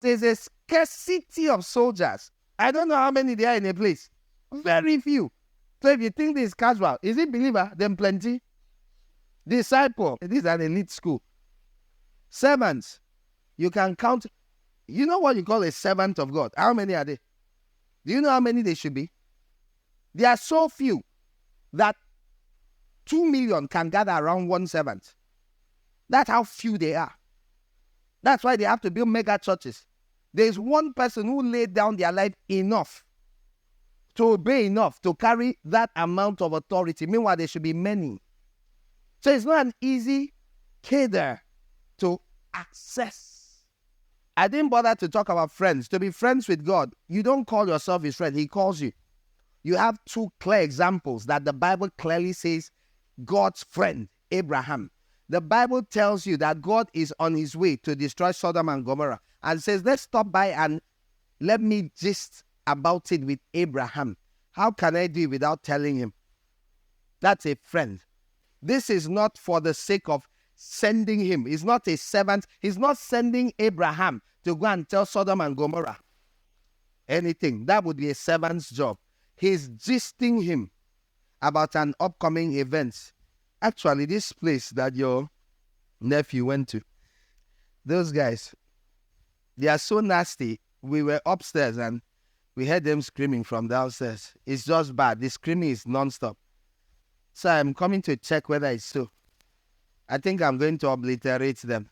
There's a scarcity of soldiers. I don't know how many there are in a place. Very few. So if you think this is casual, is it believer? Then plenty. Disciple. This is an elite school. Servants. You can count. You know what you call a servant of God? How many are they? Do you know how many they should be? They are so few that 2 million can gather around one servant. That's how few they are. That's why they have to build mega churches. There's one person who laid down their life enough to obey enough to carry that amount of authority. Meanwhile, there should be many. So it's not an easy cadre to access. I didn't bother to talk about friends. To be friends with God, you don't call yourself his friend. He calls you. You have two clear examples that the Bible clearly says God's friend, Abraham. The Bible tells you that God is on his way to destroy Sodom and Gomorrah and says, let's stop by and let me gist about it with Abraham. How can I do it without telling him? That's a friend. This is not for the sake of sending him. He's not a servant. He's not sending Abraham to go and tell Sodom and Gomorrah anything. That would be a servant's job. He's gisting him about an upcoming event. Actually, this place that your nephew went to, those guys, they are so nasty. We were upstairs and we heard them screaming from downstairs. It's just bad. The screaming is non-stop. So I'm coming to check whether it's so. I think I'm going to obliterate them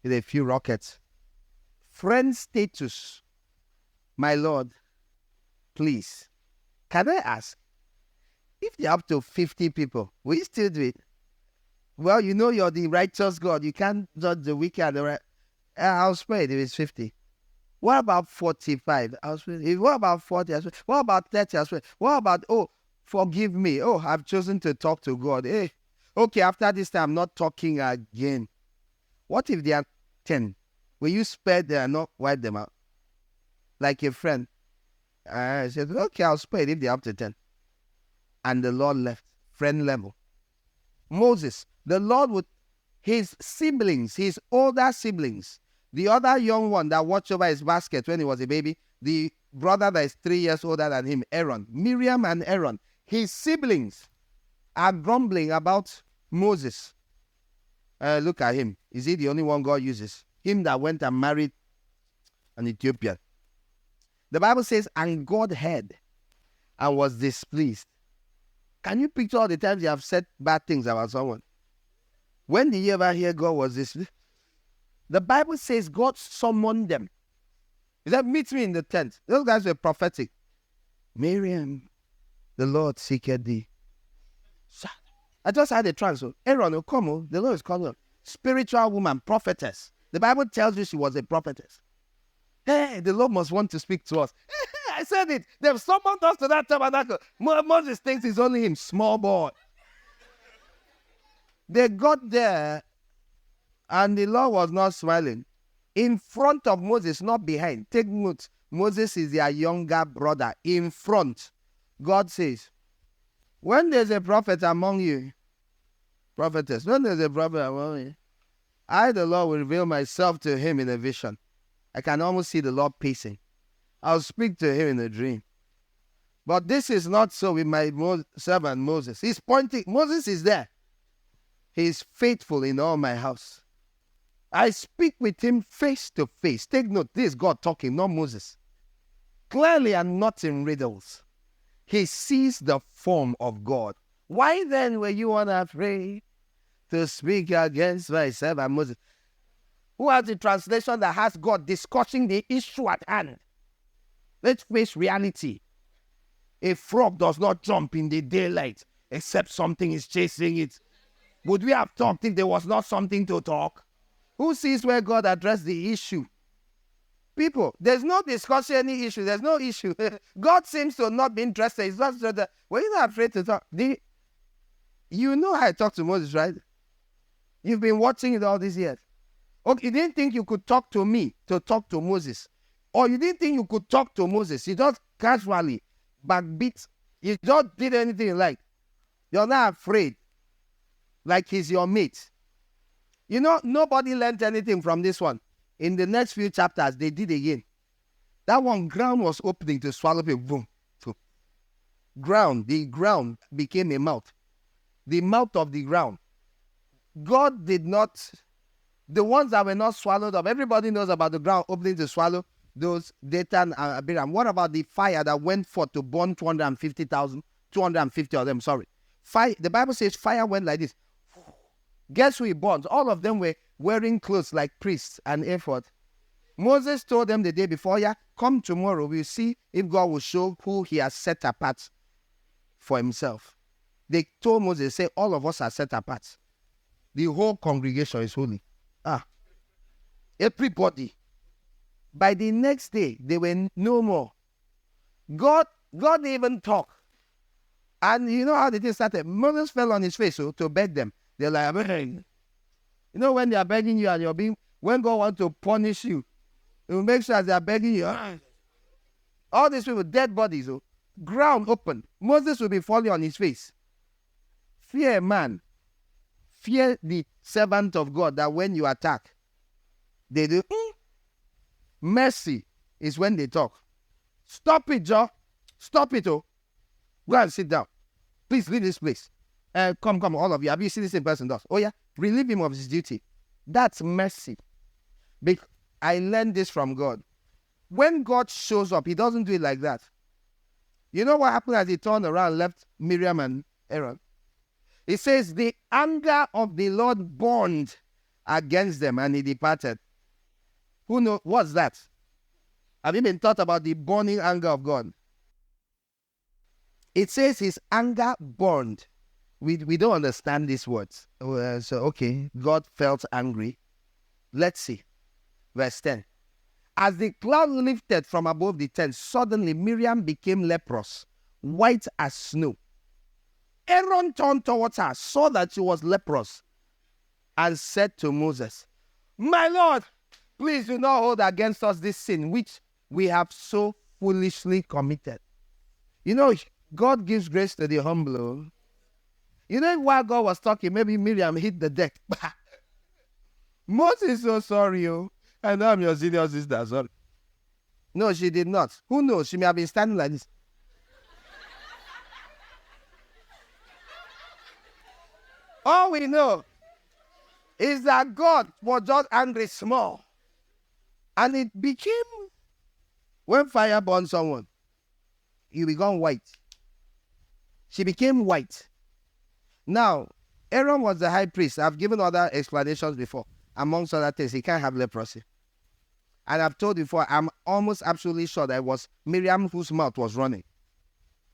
with a few rockets. Friend status. My Lord, please, can I ask, if they're up to 50 people, will you still do it? Well, you know you're the righteous God. You can't judge the wicked. I'll spare it if it's 50. What about 45? I'll spare it. What about 40? What about 30? I'll spare it. What about, forgive me. I've chosen to talk to God. Hey, okay, after this time, I'm not talking again. What if they are 10? Will you spare them and not wipe them out? Like a friend. I said, okay, I'll spare it if they're up to 10. And the Lord left, friend level. Moses, the Lord would, his siblings, his older siblings, the other young one that watched over his basket when he was a baby, the brother that is 3 years older than him, Aaron, Miriam and Aaron, his siblings are grumbling about Moses. Look at him. Is he the only one God uses? Him that went and married an Ethiopian. The Bible says, and God heard and was displeased. Can you picture all the times you have said bad things about someone? When did you ever hear God was displeased? The Bible says God summoned them. He said, meet me in the tent. Those guys were prophetic. Miriam, the Lord seeketh thee. I just had a trance. Aaron, come, the Lord is calling. Spiritual woman, prophetess. The Bible tells you she was a prophetess. Hey, the Lord must want to speak to us. I said it. They've summoned us to that tabernacle. Moses thinks it's only him, small boy. They got there, and the Lord was not smiling. In front of Moses, not behind. Take note. Moses is their younger brother. In front. God says, when there's a prophet among you, prophetess, when there's a prophet among you, I, the Lord, will reveal myself to him in a vision. I can almost see the Lord pacing. I'll speak to him in a dream. But this is not so with my servant Moses. He's pointing. Moses is there. He is faithful in all my house. I speak with him face to face. Take note, this is God talking, not Moses. Clearly and not in riddles. He sees the form of God. Why then were you unafraid to speak against my servant Moses? Who has the translation that has God discussing the issue at hand? Let's face reality. A frog does not jump in the daylight except something is chasing it. Would we have talked if there was not something to talk? Who sees where God addressed the issue? People, there's no discussing any issue. There's no issue. God seems to not be interested. It's not that. Were you not afraid to talk? You know how I talked to Moses, right? You've been watching it all these years. Okay, you didn't think you could talk to me to talk to Moses. Or you didn't think you could talk to Moses. You just casually backbeat. You just did anything you like. You're not afraid. Like he's your mate. You know, nobody learned anything from this one. In the next few chapters, they did again. That one, ground was opening to swallow people. Boom. Boom. The ground became a mouth. The mouth of the ground. God did not, the ones that were not swallowed up, everybody knows about the ground opening to swallow those Dathan and Abiram. What about the fire that went forth to burn 250 of them, sorry. Fire, the Bible says fire went like this. Guess who he burned? All of them were wearing clothes like priests and ephod. Moses told them the day before, yeah, come tomorrow, we'll see if God will show who he has set apart for himself. They told Moses, say, all of us are set apart. The whole congregation is holy. Everybody. By the next day, they were no more. God didn't even talk. And you know how the thing started? Moses fell on his face to beg them. They're like, you know, when they are begging you and when God wants to punish you, he will make sure they are begging you. All these people, dead bodies, ground open. Moses will be falling on his face. Fear man. Fear the servant of God, that when you attack, they do. Mercy is when they talk. Stop it, Joe. Stop it, Go and sit down. Please leave this place. Come, all of you. Have you seen this in person does? Oh yeah, relieve him of his duty. That's mercy. I learned this from God. When God shows up, he doesn't do it like that. You know what happened as he turned around, left Miriam and Aaron? It says, the anger of the Lord burned against them, and he departed. Who knows? What's that? Have you been taught about the burning anger of God? It says his anger burned. We don't understand these words. Okay, God felt angry. Let's see. Verse 10. As the cloud lifted from above the tent, suddenly Miriam became leprous, white as snow. Aaron turned towards her, saw that she was leprous, and said to Moses, my Lord, please do not hold against us this sin which we have so foolishly committed. You know, God gives grace to the humble. You know, while God was talking, maybe Miriam hit the deck. Moses is so sorry, I know I'm your senior sister, sorry. No, she did not. Who knows? She may have been standing like this. All we know is that God was just angry small. And it became, when fire burned someone, you become white. She became white. Now, Aaron was the high priest. I've given other explanations before. Amongst other things, he can't have leprosy. And I've told you before, I'm almost absolutely sure that it was Miriam whose mouth was running.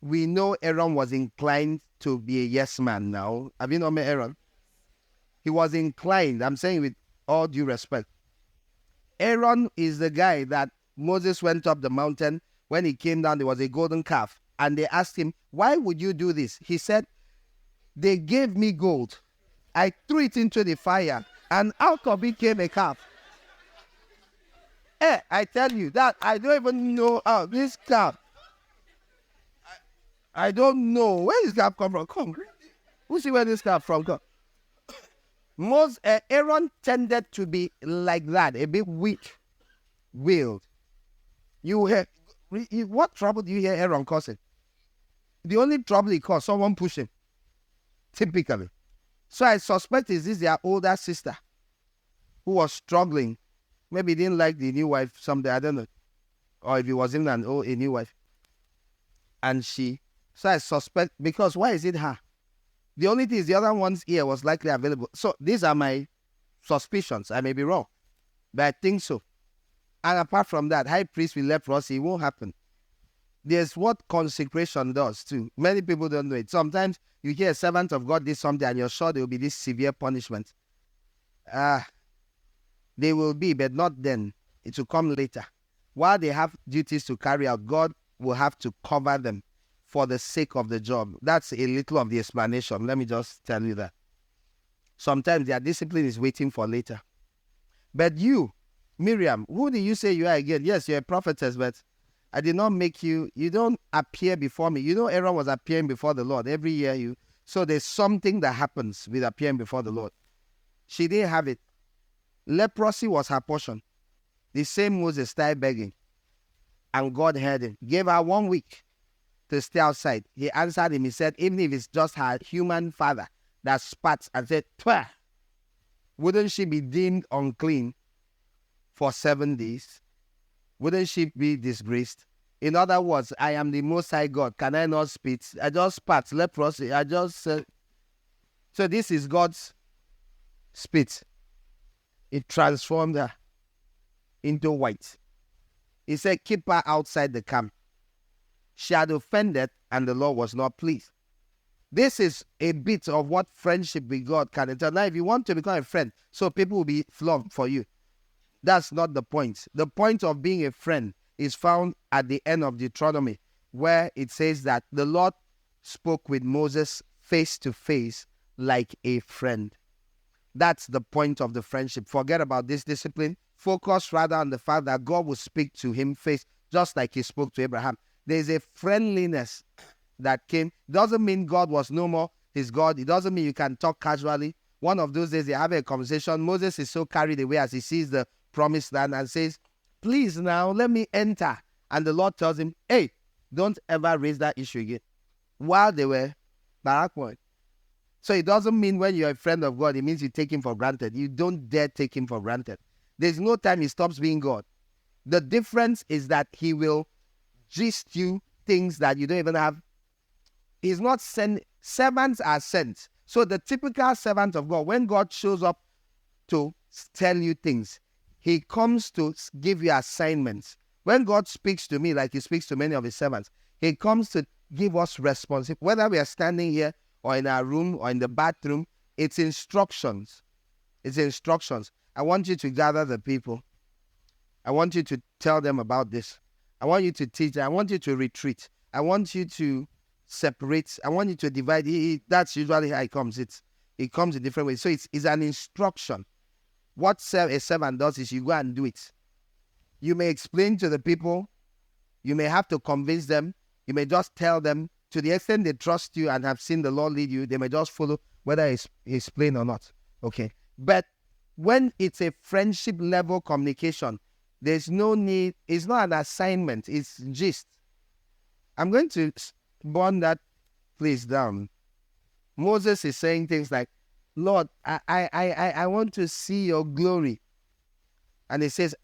We know Aaron was inclined to be a yes man now. Have you not met Aaron? He was inclined. I'm saying with all due respect. Aaron is the guy that Moses went up the mountain. When he came down, there was a golden calf. And they asked him, why would you do this? He said, they gave me gold. I threw it into the fire, and out of it came a calf. I tell you that I don't even know how this calf. I don't know where this calf come from. Come, who see where this calf from? Come. Aaron tended to be like that, a bit weak-willed. What trouble do you hear Aaron causing? The only trouble he caused, someone push him. Typically. So I suspect this is their older sister who was struggling. Maybe didn't like the new wife someday, I don't know. Or if he was even a new wife. And so I suspect, because why is it her? The only thing is the other one's ear was likely available. So these are my suspicions. I may be wrong, but I think so. And apart from that, high priest with leprosy, it won't happen. There's what consecration does too. Many people don't know it. Sometimes you hear a servant of God did something and you're sure there will be this severe punishment. They will be, but not then. It will come later. While they have duties to carry out, God will have to cover them for the sake of the job. That's a little of the explanation. Let me just tell you that. Sometimes their discipline is waiting for later. But you, Miriam, who do you say you are again? Yes, you're a prophetess, but I did not make you. You don't appear before me. You know Aaron was appearing before the Lord every year. So there's something that happens with appearing before the Lord. She didn't have it. Leprosy was her portion. The same Moses started begging. And God heard him. Gave her 1 week to stay outside. He answered him. He said, even if it's just her human father that spat and said, "Twah," wouldn't she be deemed unclean for 7 days? Wouldn't she be disgraced? In other words, I am the Most High God. Can I not spit? I just spat. Leprosy. I just... So this is God's spit. It transformed her into white. He said, keep her outside the camp. She had offended, and the Lord was not pleased. This is a bit of what friendship with God can entail. Now, if you want to become a friend, so people will be flogged for you, that's not the point. The point of being a friend is found at the end of Deuteronomy, where it says that the Lord spoke with Moses face to face like a friend. That's the point of the friendship. Forget about this discipline. Focus rather on the fact that God will speak to him face, just like he spoke to Abraham. There's a friendliness that came. Doesn't mean God was no more his God. It doesn't mean you can talk casually. One of those days they have a conversation. Moses is so carried away as he sees the promised land and says, please now let me enter. And the Lord tells him, hey, don't ever raise that issue again. While they were backward. So it doesn't mean when you're a friend of God, it means you take him for granted. You don't dare take him for granted. There's no time he stops being God. The difference is that he will gist you things that you don't even have. He's not sent. Servants are sent. So the typical servant of God, when God shows up to tell you things, he comes to give you assignments. When God speaks to me, like he speaks to many of his servants, he comes to give us responsibility. Whether we are standing here or in our room or in the bathroom, it's instructions. It's instructions. I want you to gather the people. I want you to tell them about this. I want you to teach them. I want you to retreat. I want you to separate. I want you to divide. That's usually how it comes. It comes in different ways. So it's an instruction. What a servant does is you go and do it. You may explain to the people. You may have to convince them. You may just tell them. To the extent they trust you and have seen the Lord lead you, they may just follow whether it's plain or not. Okay. But when it's a friendship level communication, there's no need. It's not an assignment. It's gist. I'm going to burn that place down. Moses is saying things like, Lord, I want to see your glory. And he says,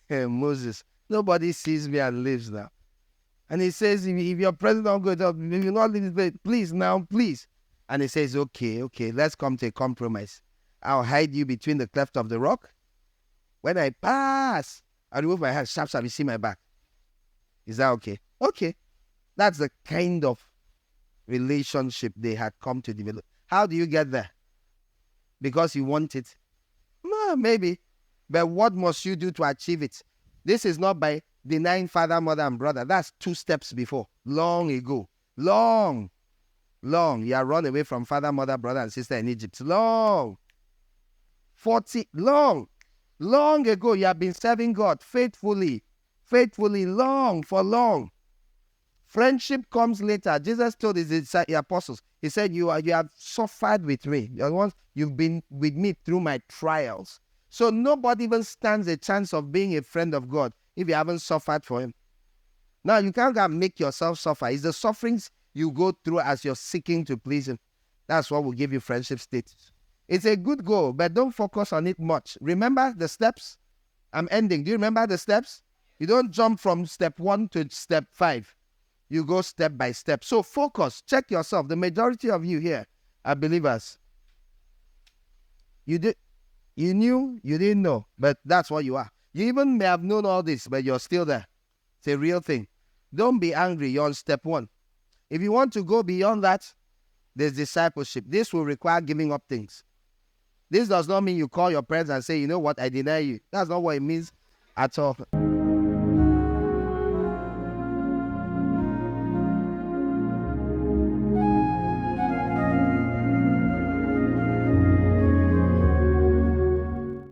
Moses, nobody sees me and lives now. And he says, if your presence don't go up, if you not leave this place, please now, please. And he says, okay, let's come to a compromise. I'll hide you between the cleft of the rock. When I pass, I'll remove my hand, sharp, you see my back. Is that okay? Okay. That's the kind of relationship they had come to develop. How do you get there? Because you want it? No, maybe. But what must you do to achieve it? This is not by denying father, mother, and brother. That's 2 steps before. Long ago. Long. You are run away from father, mother, brother, and sister in Egypt. Long ago, you have been serving God faithfully, for long. Friendship comes later. Jesus told his apostles, he said, you have suffered with me. You've been with me through my trials. So nobody even stands a chance of being a friend of God if you haven't suffered for him. Now, you can't go and make yourself suffer. It's the sufferings you go through as you're seeking to please him. That's what will give you friendship status. It's a good goal, but don't focus on it much. Remember the steps? I'm ending. Do you remember the steps? You don't jump from step 1 to step 5. You go step by step. So focus. Check yourself. The majority of you here are believers. You knew, you didn't know, but that's what you are. You even may have known all this, but you're still there. It's a real thing. Don't be angry. You're on step 1. If you want to go beyond that, there's discipleship. This will require giving up things. This does not mean you call your parents and say, you know what, I deny you. That's not what it means at all.